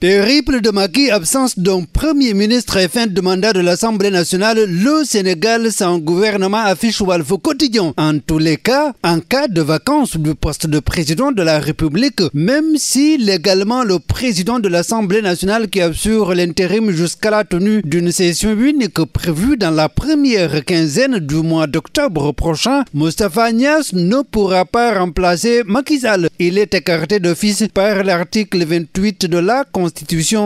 Périple de Macky, absence d'un premier ministre et fin de mandat de l'Assemblée nationale, le Sénégal sans gouvernement affiche Walf Quotidien. En tous les cas, en cas de vacance du poste de président de la République, même si légalement le président de l'Assemblée nationale qui assure l'intérim jusqu'à la tenue d'une session unique prévue dans la première quinzaine du mois d'octobre prochain, Moustapha Niasse ne pourra pas remplacer Macky Sall. Il est écarté d'office par l'article 28 de la Constitution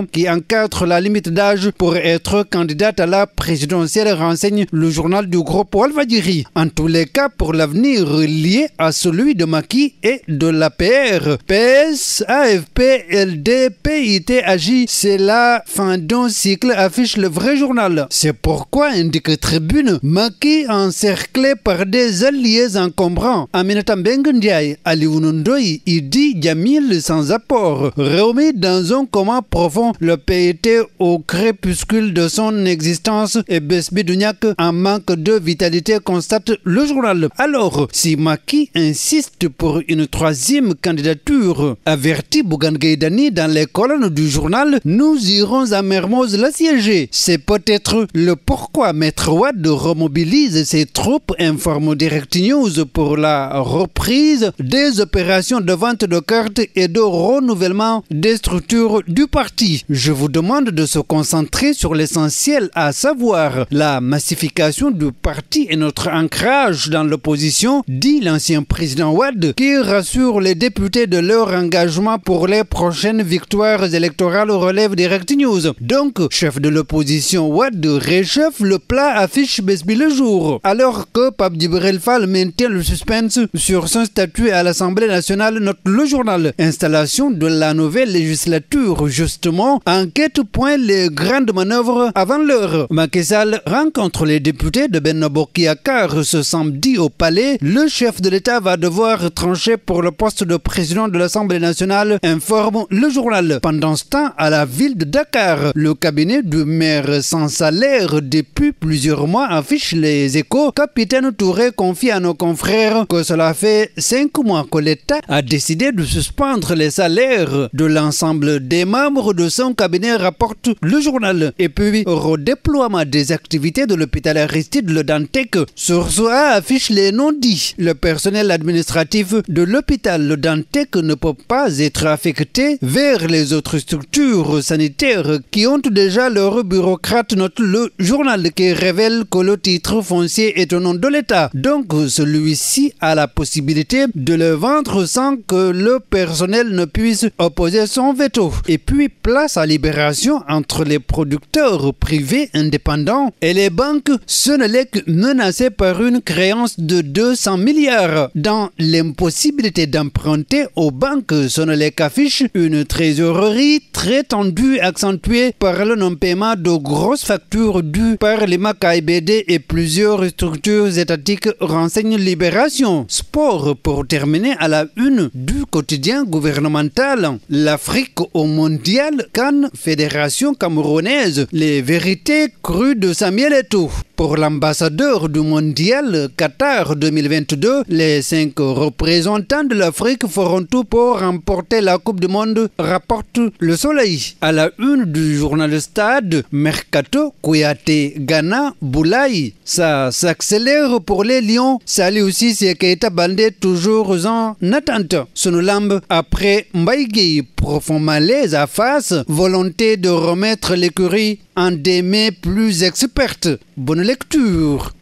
qui encadre la limite d'âge pour être candidate à la présidentielle, renseigne le journal du groupe Walfadjri. En tous les cas, pour l'avenir lié à celui de Macky et de l'APR, PS, AFP, LD, PIT, AJ, c'est la fin d'un cycle, affiche le vrai journal. C'est pourquoi, indique Tribune, Macky encerclé par des alliés encombrants. Aminata Mbengue Ndiaye, Alioune Ndoye, Idi Djamil sans apport. Réumi dans un coma profond, le PIT au crépuscule de son existence et Besbi Douniak en manque de vitalité, constate le journal. Alors, si Macky insiste pour une troisième candidature, avertit Bougane Gueye Dany dans les colonnes du journal, nous irons à Mermoz l'assiéger. C'est peut-être le pourquoi Maître Wade remobilise ses troupes, informe Direct News, pour la reprise des opérations de vente de cartes et de renouvellement des structures du parti. Je vous demande de se concentrer sur l'essentiel, à savoir la massification du parti et notre ancrage dans l'opposition, dit l'ancien président Wade, qui rassure les députés de leur engagement pour les prochaines victoires électorales, relève Direct News. Donc, chef de l'opposition Wade réchauffe le plat, affiche Besbi Le Jour. Alors que Pape Djibril Fall maintient le suspense sur son statut à l'Assemblée nationale, note le journal. Installation de la nouvelle législature, justement, enquête point les grandes manœuvres avant l'heure. Macky Sall rencontre les députés de Benno Bokk Yakaar ce samedi au Palais. Le chef de l'État va devoir trancher pour le poste de président de l'Assemblée nationale, informe le journal. Pendant ce temps, à la ville de Dakar, le cabinet du maire sans salaire depuis plusieurs mois, affiche Les Échos. Capitaine Touré confie à nos confrères que cela fait 5 mois que l'État a décidé de suspendre les salaires de l'ensemble des membres de son cabinet, rapporte le journal. Et puis, redéploiement des activités de l'hôpital Aristide Le Dantec. Source A affiche les non-dits. Le personnel administratif de l'hôpital Le Dantec ne peut pas être affecté vers les autres structures sanitaires qui ont déjà leurs bureaucrates, note le journal, qui révèle que le titre foncier est au nom de l'État. Donc, celui-ci a la possibilité de le vendre sans que le personnel ne puisse opposer son veto. Et puis, place à libération entre les producteurs privés indépendants et les banques Senelec menacées par une créance de 200 milliards. Dans l'impossibilité d'emprunter aux banques, Senelec affiche une trésorerie très tendue, accentuée par le non-paiement de grosses factures dues par les KIBD et plusieurs structures étatiques, renseigne Libération. Sport pour terminer à la une du quotidien gouvernemental. L'Afrique au mondial, CAN, Fédération camerounaise, les vérités crues de Samuel Eto'o. Pour l'ambassadeur du mondial Qatar 2022, les 5 représentants de l'Afrique feront tout pour remporter la Coupe du Monde, rapporte Le Soleil. À la une du journal Stade, Mercato, Kouyaté, Ghana, Boulaye. Ça s'accélère pour les Lions. Salih aussi, c'est Keita Baldé toujours en attente. Sonolambe, après Mbaye Gueye, profond malaise à face, volonté de remettre l'écurie en des mains plus expertes. Bonne lecture.